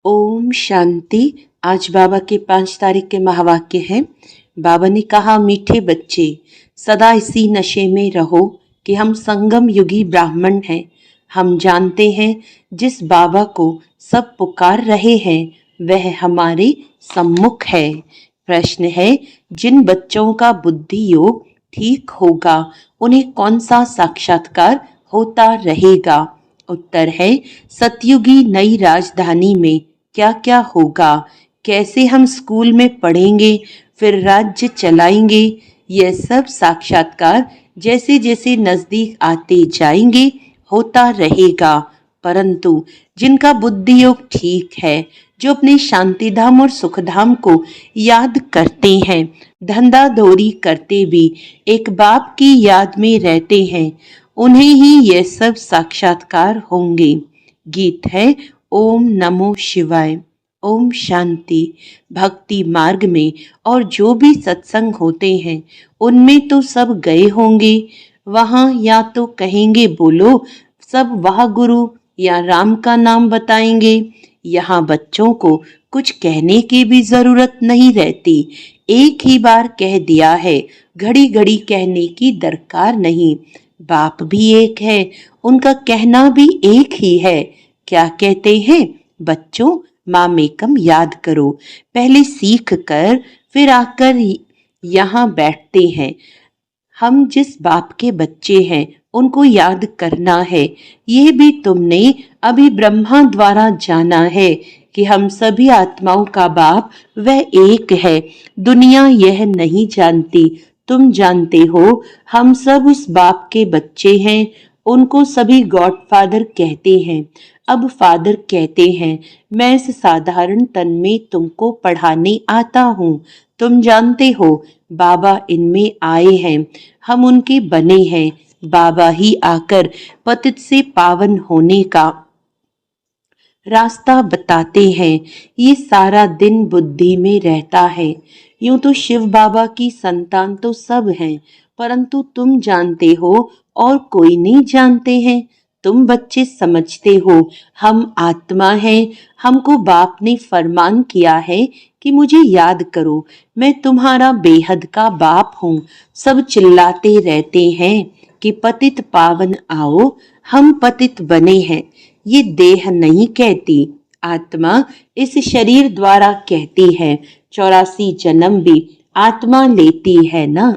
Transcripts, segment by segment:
ओम शांति। आज बाबा के 5 तारीख के महावाक्य हैं। बाबा ने कहा, मीठे बच्चे सदा इसी नशे में रहो कि हम संगम युगी ब्राह्मण हैं। हम जानते हैं जिस बाबा को सब पुकार रहे हैं वह हमारे सम्मुख है। प्रश्न है, जिन बच्चों का बुद्धि योग ठीक होगा उन्हें कौन सा साक्षात्कार होता रहेगा? उत्तर है, सतयुगी नई राजधानी में क्या क्या होगा, कैसे हम स्कूल में पढ़ेंगे, फिर राज्य चलाएंगे। यह सब साक्षात्कार जैसे जैसे नजदीक आते जाएंगे होता रहेगा। परंतु जिनका बुद्धि योग ठीक है, जो अपने शांति धाम और सुख धाम को याद करते हैं, धंधा दौरी करते भी एक बाप की याद में रहते हैं, उन्हें ही ये सब साक्षात्कार होंगे। गीत है ओम नमो शिवाय। ओम शांति। भक्ति मार्ग में और जो भी सत्संग होते हैं उनमें तो सब गए होंगे। वहाँ या तो कहेंगे बोलो सब वाह गुरु, या राम का नाम बताएंगे। यहाँ बच्चों को कुछ कहने की भी जरूरत नहीं रहती। एक ही बार कह दिया है, घड़ी घड़ी कहने की दरकार नहीं। बाप भी एक है, उनका कहना भी एक ही है। क्या कहते हैं? बच्चों, मामेकम याद करो। पहले सीख कर फिर आकर यहाँ बैठते हैं। हम जिस बाप के बच्चे हैं उनको याद करना है। ये भी तुमने अभी ब्रह्मा द्वारा जाना है कि हम सभी आत्माओं का बाप वह एक है। दुनिया यह नहीं जानती, तुम जानते हो। हम सब उस बाप के बच्चे हैं। उनको सभी गॉडफादर कहते हैं। अब फादर कहते हैं, मैं इस साधारण तन में तुमको पढ़ाने आता हूँ। तुम जानते हो बाबा इनमें आए हैं, हम उनके बने हैं। बाबा ही आकर पतित से पावन होने का रास्ता बताते हैं। ये सारा दिन बुद्धि में रहता है। यूं तो शिव बाबा की संतान तो सब हैं, परंतु तुम जानते हो और कोई नहीं जानते हैं। तुम बच्चे समझते हो हम आत्मा हैं। हमको बाप ने फरमान किया है कि मुझे याद करो, मैं तुम्हारा बेहद का बाप हूँ। सब चिल्लाते रहते हैं कि पतित पावन आओ, हम पतित बने हैं। ये देह नहीं कहती, आत्मा इस शरीर द्वारा कहती है। 84 जन्म भी आत्मा लेती है ना।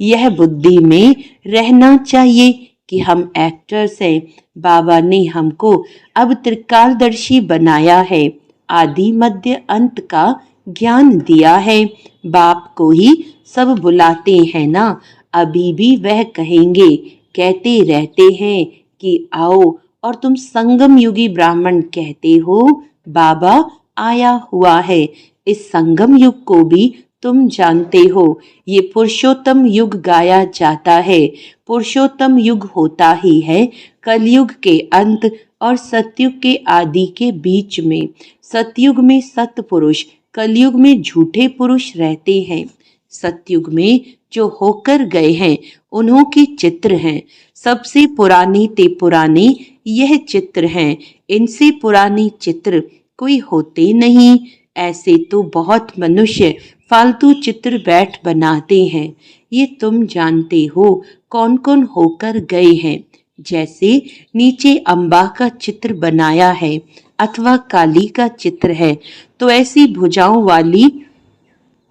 यह बुद्धि में रहना चाहिए कि हम एक्टर्स हैं। बाबा ने हमको अब त्रिकालदर्शी बनाया है। आदि मध्य अंत का ज्ञान दिया है। बाप को ही सब बुलाते हैं ना। अभी भी वह कहेंगे, कहते रहते हैं कि आओ, और तुम संगम युगी ब्राह्मण कहते हो। बाबा आया हुआ है। इस संगम युग को भी तुम जानते हो। ये पुरुषोत्तम युग गाया जाता है। पुरुषोत्तम युग होता ही है कलयुग के अंत और सतयुग के आदि के बीच में। सतयुग में सतपुरुष, कलयुग में झूठे पुरुष रहते हैं। सतयुग में जो होकर गए हैं उन्हों के चित्र हैं। सबसे पुराने ते पुराने यह चित्र हैं। इनसे पुराने चित्र कोई होते नहीं। ऐसे तो बहुत मनुष्य फालतू चित्र बैठ बनाते हैं। ये तुम जानते हो कौन कौन होकर गए हैं। जैसे नीचे अम्बा का चित्र बनाया है अथवा काली का चित्र है, तो ऐसी भुजाओं वाली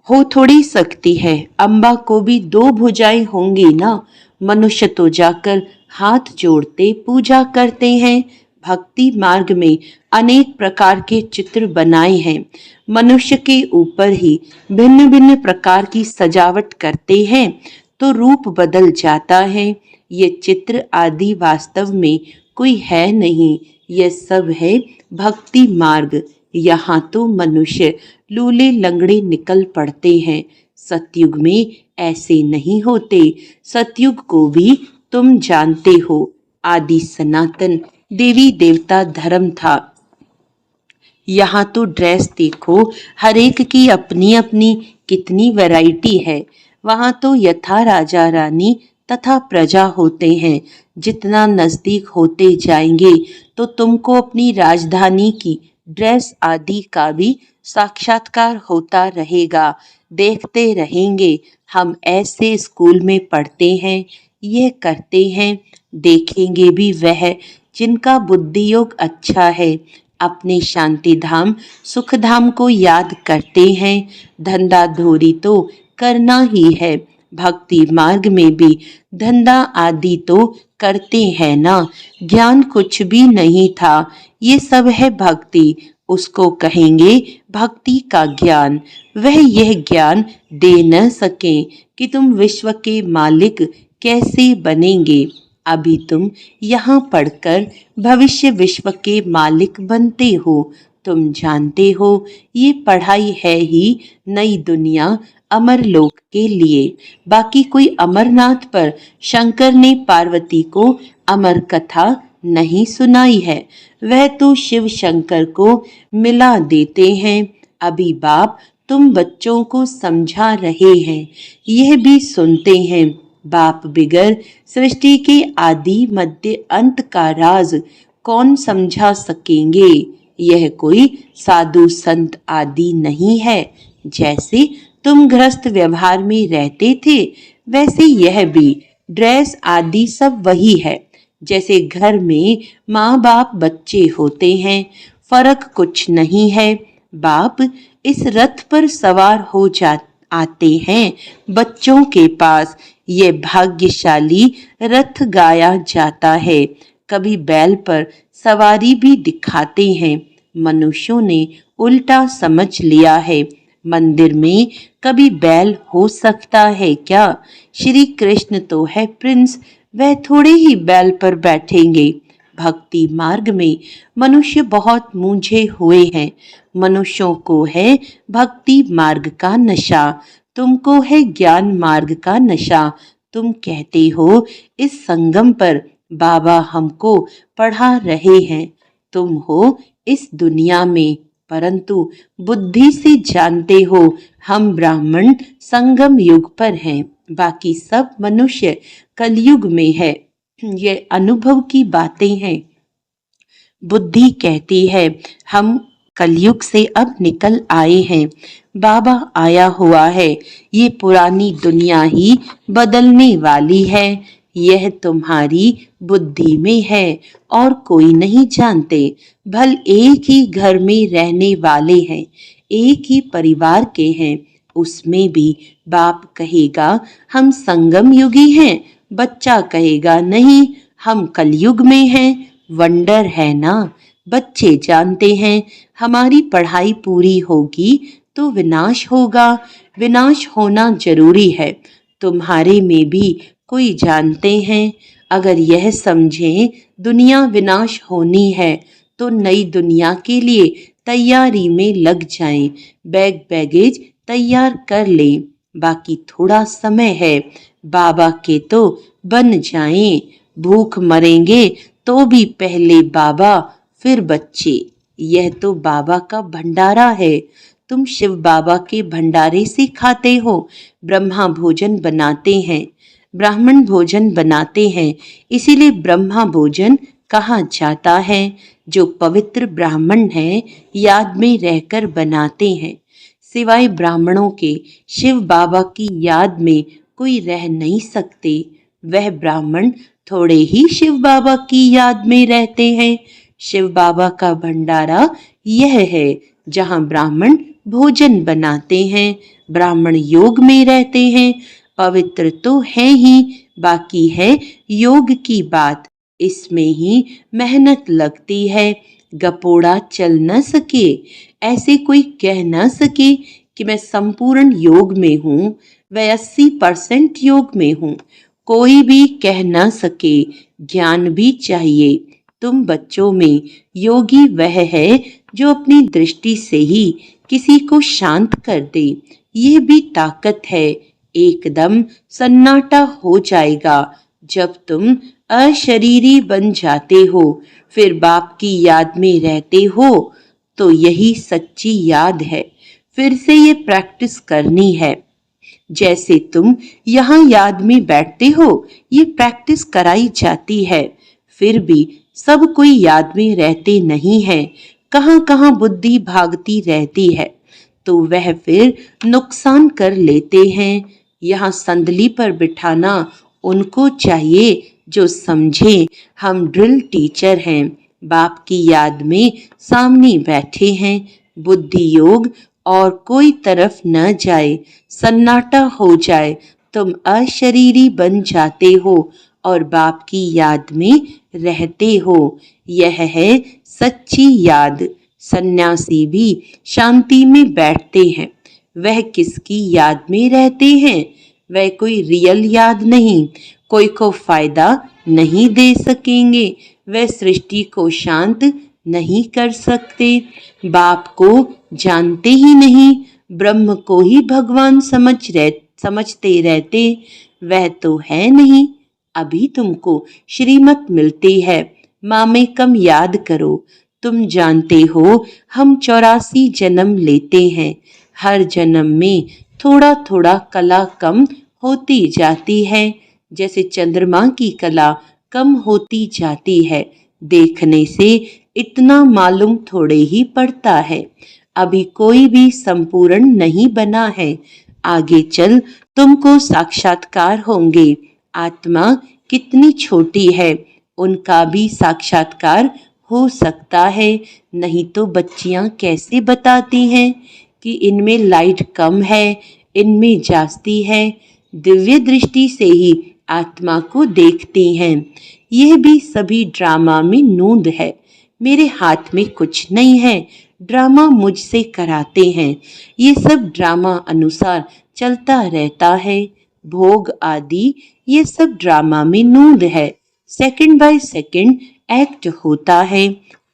हो थोड़ी सकती है। अम्बा को भी 2 भुजाएं होंगी ना। मनुष्य तो जाकर हाथ जोड़ते पूजा करते हैं। भक्ति मार्ग में अनेक प्रकार के चित्र बनाए हैं। मनुष्य के ऊपर ही भिन्न भिन्न प्रकार की सजावट करते हैं तो रूप बदल जाता है। ये चित्र आदि वास्तव में कोई है नहीं। यह सब है भक्ति मार्ग। यहाँ तो मनुष्य लूले लंगड़े निकल पड़ते हैं। सतयुग में ऐसे नहीं होते। सतयुग को भी तुम जानते हो, आदि सनातन देवी देवता धर्म था। यहाँ तो ड्रेस देखो, हर एक की अपनी अपनी कितनी वैरायटी है। वहाँ तो यथा राजा रानी तथा प्रजा होते हैं। जितना नजदीक होते जाएंगे तो तुमको अपनी राजधानी की ड्रेस आदि का भी साक्षात्कार होता रहेगा। देखते रहेंगे, हम ऐसे स्कूल में पढ़ते हैं, ये करते हैं। देखेंगे भी वह जिनका बुद्धि योग अच्छा है, अपने शांति धाम सुख धाम को याद करते हैं। धंधा धोरी तो करना ही है, भक्ति मार्ग में भी धंधा आदि तो करते हैं ना। ज्ञान कुछ भी नहीं था, ये सब है भक्ति, उसको कहेंगे भक्ति का ज्ञान। वह यह ज्ञान दे न सके कि तुम विश्व के मालिक कैसे बनेंगे। अभी तुम यहाँ पढ़कर भविष्य विश्व के मालिक बनते हो। तुम जानते हो ये पढ़ाई है ही नई दुनिया अमर लोक के लिए। बाकी कोई अमरनाथ पर शंकर ने पार्वती को अमर कथा नहीं सुनाई है, वह तो शिव शंकर को मिला देते हैं। अभी बाप तुम बच्चों को समझा रहे हैं, यह भी सुनते हैं। बाप बिगर सृष्टि के आदि मध्य अंत का राज कौन समझा सकेंगे। यह कोई साधु संत आदि नहीं है। जैसे तुम गृहस्थ व्यवहार में रहते थे, वैसे यह भी ड्रेस आदि सब वही है। जैसे घर में माँ बाप बच्चे होते हैं, फर्क कुछ नहीं है। बाप इस रथ पर सवार हो जा आते हैं बच्चों के पास। ये भाग्यशाली रथ गाया जाता है। कभी बैल पर सवारी भी दिखाते हैं। मनुष्यों ने उल्टा समझ लिया है। मंदिर में कभी बैल हो सकता है क्या? श्री कृष्ण तो है प्रिंस, वह थोड़े ही बैल पर बैठेंगे। भक्ति मार्ग में मनुष्य बहुत मूंझे हुए हैं। मनुष्यों को है भक्ति मार्ग का नशा, तुमको है ज्ञान मार्ग का नशा। तुम कहते हो इस संगम पर बाबा हमको पढ़ा रहे हैं। तुम हो इस दुनिया में, परंतु बुद्धि से जानते हो हम ब्राह्मण संगम युग पर हैं, बाकी सब मनुष्य कलयुग में है। ये अनुभव की बातें हैं। बुद्धि कहती है हम कलयुग से अब निकल आए हैं, बाबा आया हुआ है, ये पुरानी दुनिया ही बदलने वाली है। यह तुम्हारी बुद्धि में है और कोई नहीं जानते। भल एक ही घर में रहने वाले हैं, एक ही परिवार के हैं, उसमें भी बाप कहेगा हम संगम युगी हैं, बच्चा कहेगा नहीं हम कलयुग में हैं। वंडर है ना। बच्चे जानते हैं हमारी पढ़ाई पूरी होगी तो विनाश होगा, विनाश होना जरूरी है। तुम्हारे में भी कोई जानते हैं, अगर यह समझें दुनिया विनाश होनी है तो नई दुनिया के लिए तैयारी में लग जाएं, बैग बैगेज तैयार कर लें। बाकी थोड़ा समय है, बाबा के तो बन जाएं। भूख मरेंगे तो भी पहले बाबा फिर बच्चे। यह तो बाबा का भंडारा है। तुम शिव बाबा के भंडारे से खाते हो। ब्रह्मा भोजन बनाते हैं, ब्राह्मण भोजन बनाते हैं, इसीलिए ब्रह्मा भोजन कहा जाता है। जो पवित्र ब्राह्मण हैं याद में रहकर बनाते हैं। सिवाय ब्राह्मणों के शिव बाबा की याद में कोई रह नहीं सकते। वह ब्राह्मण थोड़े ही शिव बाबा की याद में रहते हैं। शिव बाबा का भंडारा यह है जहाँ ब्राह्मण भोजन बनाते हैं, ब्राह्मण योग में रहते हैं। पवित्र तो है ही, बाकी है योग की बात। इसमें ही मेहनत लगती है। गपोड़ा चल न सके, ऐसे कोई कह न सके कि मैं संपूर्ण योग में हूँ, वह 80% योग में हूँ। कोई भी कह न सके। ज्ञान भी चाहिए। तुम बच्चों में योगी वह है जो अपनी दृष्टि से ही किसी को शांत कर दे। ये भी ताकत है। एकदम सन्नाटा हो जाएगा जब तुम अशरीरी बन जाते हो, फिर बाप की याद में रहते हो, तो यही सच्ची याद है। फिर से ये प्रैक्टिस करनी है। जैसे तुम यहाँ याद में बैठते हो, ये प्रैक्टिस कराई जाती है। फिर भी सब कोई याद में रहते नहीं है। कहाँ कहाँ बुद्धि भागती रहती है, तो वह फिर नुकसान कर लेते हैं। यहाँ संदली पर बिठाना उनको चाहिए जो समझे हम ड्रिल टीचर हैं, बाप की याद में सामने बैठे हैं। बुद्धि योग और कोई तरफ न जाए, सन्नाटा हो जाए, तुम अशरीरी बन जाते हो और बाप की याद में रहते हो। यह है सच्ची याद। सन्यासी भी शांति में बैठते हैं, वह किसकी याद में रहते हैं? वह कोई रियल याद नहीं, कोई को फायदा नहीं दे सकेंगे, वह सृष्टि को शांत नहीं कर सकते। बाप को जानते ही नहीं, ब्रह्म को ही भगवान समझते रहते, वह तो है नहीं। अभी तुमको श्रीमत मिलती है, मामे कम याद करो। तुम जानते हो हम 84 जन्म लेते हैं, हर जन्म में थोड़ा थोड़ा कला कम होती जाती है, जैसे चंद्रमा की कला कम होती जाती है। देखने से इतना मालूम थोड़े ही पड़ता है, अभी कोई भी संपूर्ण नहीं बना है। आगे चल तुमको साक्षात्कार होंगे। आत्मा कितनी छोटी है, उनका भी साक्षात्कार हो सकता है। नहीं तो बच्चियां कैसे बताती हैं कि इनमें लाइट कम है, इनमें जास्ती है। दिव्य दृष्टि से ही आत्मा को देखती हैं। यह भी सभी ड्रामा में नूंद है। मेरे हाथ में कुछ नहीं है, ड्रामा मुझसे कराते हैं। ये सब ड्रामा अनुसार चलता रहता है। भोग आदि ये सब ड्रामा में नूंद है, सेकंड बाय सेकंड एक्ट होता है।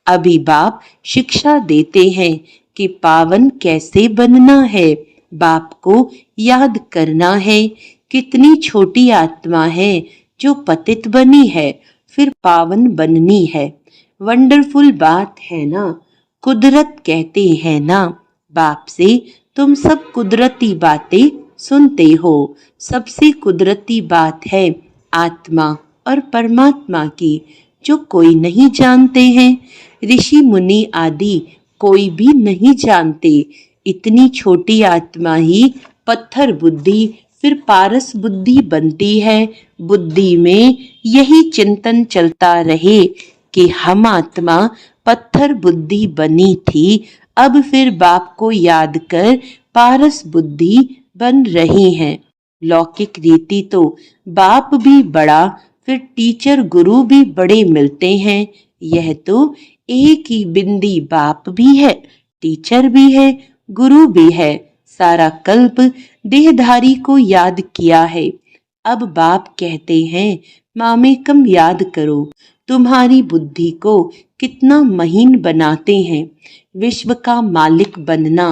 अभी बाप शिक्षा देते हैं कि पावन कैसे बनना है। बाप को याद करना है। कितनी छोटी आत्मा है जो पतित बनी है, फिर पावन बननी है। वंडरफुल बात है ना, कुदरत कहते हैं ना। बाप से तुम सब कुदरती बातें सुनते हो। सबसे कुदरती बात है आत्मा और परमात्मा की, जो कोई नहीं जानते हैं। ऋषि मुनि आदि कोई भी नहीं जानते। इतनी छोटी आत्मा ही पत्थर बुद्धि फिर पारस बुद्धि बनती है। बुद्धि में यही चिंतन चलता रहे कि हम आत्मा पत्थर बुद्धि बनी थी, अब फिर बाप को याद कर पारस बुद्धि बन रही हैं। लौकिक रीति तो बाप भी बड़ा फिर टीचर गुरु भी बड़े मिलते हैं। यह तो एक ही बिंदी बाप भी है, टीचर भी है, गुरु भी है। सारा कल्प देहधारी को याद किया है। अब बाप कहते हैं मामे कम याद करो, तुम्हारी बुद्धि को कितना महीन बनाते हैं। विश्व का मालिक बनना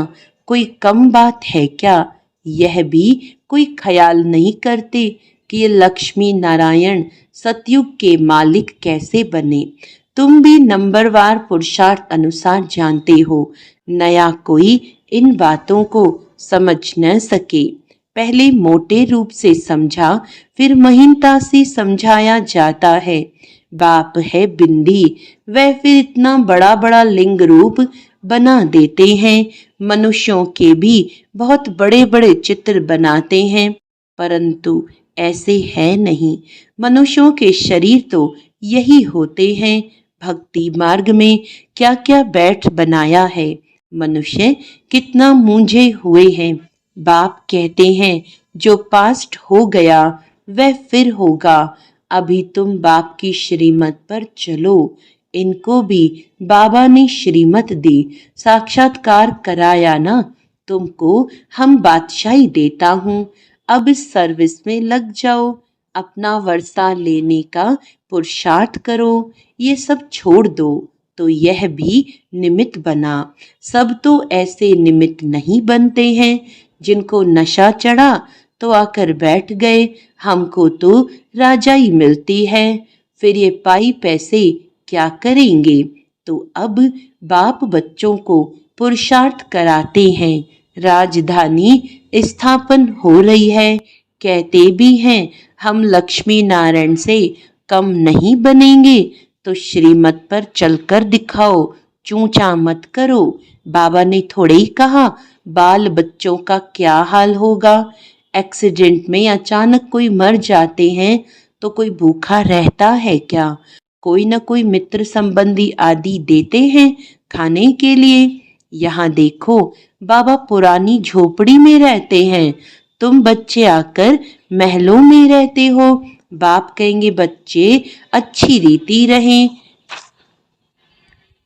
कोई कम बात है क्या? यह भी कोई ख्याल नहीं करते कि ये लक्ष्मी नारायण सतयुग के मालिक कैसे बने। तुम भी नंबरवार पुरुषार्थ अनुसार जानते हो, नया कोई इन बातों को समझ न सके। पहले मोटे रूप से समझा, फिर महीनता से समझाया जाता है। बाप है बिंदी, वह फिर इतना बड़ा बड़ा लिंग रूप बना देते हैं। मनुष्यों के भी बहुत बड़े बड़े चित्र बनाते हैं, परंतु ऐसे है नहीं। मनुष्यों के शरीर तो यही होते हैं। भक्ति मार्ग में क्या क्या बैठ बनाया है। मनुष्य कितना मूंझे हुए हैं। बाप कहते हैं जो पास्ट हो गया वह फिर होगा। अभी तुम बाप की श्रीमत पर चलो। इनको भी बाबा ने श्रीमत दी, साक्षात्कार कराया ना। तुमको हम बादशाही देता हूँ, अब इस सर्विस में लग जाओ। अपना वर्षा लेने का पुरुषार्थ करो, ये सब छोड़ दो तो यह भी निमित्त बना। सब तो ऐसे निमित्त नहीं बनते हैं। जिनको नशा चढ़ा तो आकर बैठ गए, हमको तो राजाई मिलती है, फिर ये पाई पैसे क्या करेंगे। तो अब बाप बच्चों को पुरुषार्थ कराते हैं। राजधानी स्थापन हो रही है। कहते भी हैं हम लक्ष्मी नारायण से कम नहीं बनेंगे, तो श्रीमत पर चलकर दिखाओ चूंचा मत करो। बाबा ने थोड़े ही कहा बाल बच्चों का क्या हाल होगा। एक्सीडेंट में अचानक कोई मर जाते हैं तो कोई भूखा रहता है क्या? कोई न कोई मित्र संबंधी आदि देते हैं खाने के लिए। यहाँ देखो, बाबा पुरानी झोपड़ी में रहते हैं, तुम बच्चे आकर महलों में रहते हो। बाप कहेंगे बच्चे अच्छी रीति रहें,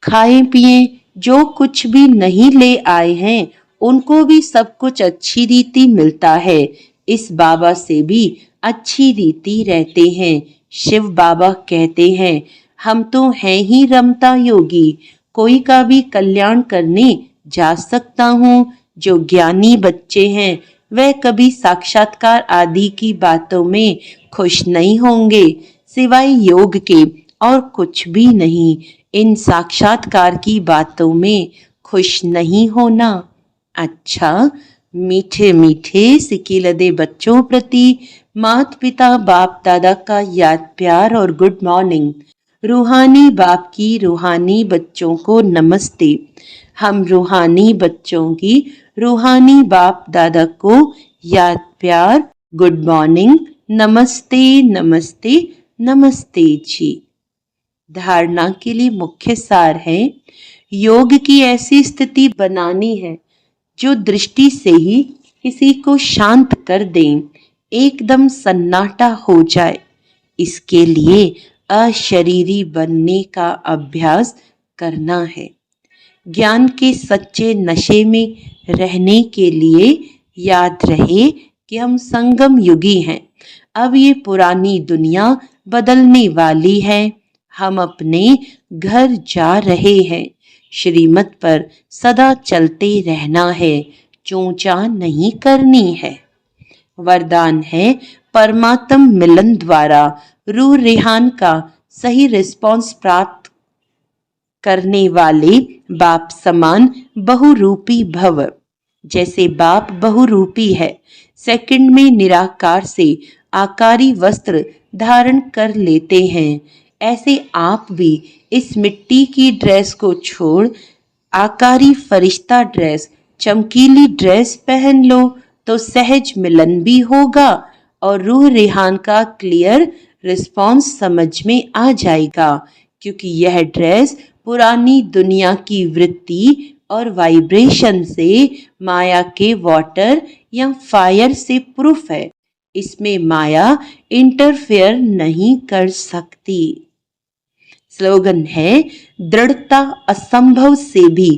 खाएं पिएं, जो कुछ भी नहीं ले आए हैं उनको भी सब कुछ अच्छी रीति मिलता है। इस बाबा से भी अच्छी रीति रहते हैं। शिव बाबा कहते हैं हम तो हैं ही रमता योगी, कोई का भी कल्याण करने जा सकता हूँ। जो ज्ञानी बच्चे हैं वह कभी साक्षात्कार आदि की बातों में खुश नहीं होंगे, सिवाय योग के और कुछ भी नहीं। इन साक्षात्कार की बातों में खुश नहीं होना। अच्छा, मीठे मीठे सिकिलदे बच्चों प्रति माता पिता बाप दादा का याद प्यार और गुड मॉर्निंग। रूहानी बाप की रूहानी बच्चों को नमस्ते। हम रूहानी बच्चों की रूहानी बाप दादा को याद प्यार गुड मॉर्निंग, नमस्ते नमस्ते नमस्ते जी। धारणा के लिए मुख्य सार है, योग की ऐसी स्थिति बनानी है जो दृष्टि से ही किसी को शांत कर दें, एकदम सन्नाटा हो जाए। इसके लिए अशरीरी बनने का अभ्यास करना है। ज्ञान के सच्चे नशे में रहने के लिए याद रहे कि हम संगम युगी हैं। अब ये पुरानी दुनिया बदलने वाली है। हम अपने घर जा रहे हैं। श्रीमत पर सदा चलते रहना है, चूंचा नहीं करनी है। वरदान है, परमात्म मिलन द्वारा रूह रेहान का सही रिस्पॉन्स प्राप्त करने वाले बाप समान बहुरूपी भव। जैसे बाप बहुरूपी है, सेकंड में निराकार से आकारी वस्त्र धारण कर लेते हैं, ऐसे आप भी इस मिट्टी की ड्रेस को छोड़ आकारी फरिश्ता ड्रेस, चमकीली ड्रेस पहन लो तो सहज मिलन भी होगा और रूह रेहान का क्लियर रिस्पॉन्स समझ में आ जाएगा। क्योंकि यह ड्रेस पुरानी दुनिया की वृत्ति और वाइब्रेशन से, माया के वाटर या फायर से प्रूफ है। इसमें माया इंटरफेयर नहीं कर सकती। स्लोगन है, दृढ़ता असंभव से भी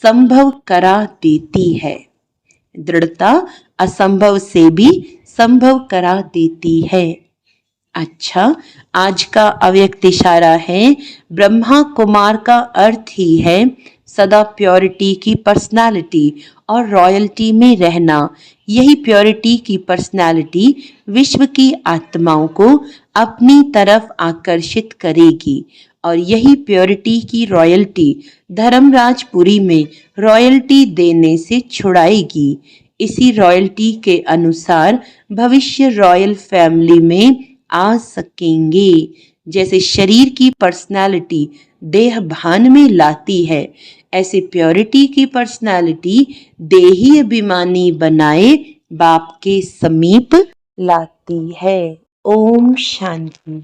संभव करा देती है। दृढ़ता असंभव से भी संभव करा देती है। अच्छा, आज का अव्यक्त इशारा है, ब्रह्मा कुमार का अर्थ ही है सदा प्योरिटी की पर्सनालिटी और रॉयल्टी में रहना। यही प्योरिटी की पर्सनालिटी विश्व की आत्माओं को अपनी तरफ आकर्षित करेगी और यही प्योरिटी की रॉयल्टी धर्मराजपुरी में रॉयल्टी देने से छुड़ाएगी। इसी रॉयल्टी के अनुसार भविष्य रॉयल फैमिली में आ सकेंगे। जैसे शरीर की पर्सनालिटी देह भान में लाती है, ऐसे प्योरिटी की पर्सनालिटी देही अभिमानी बनाए बाप के समीप लाती है। ओम शांति।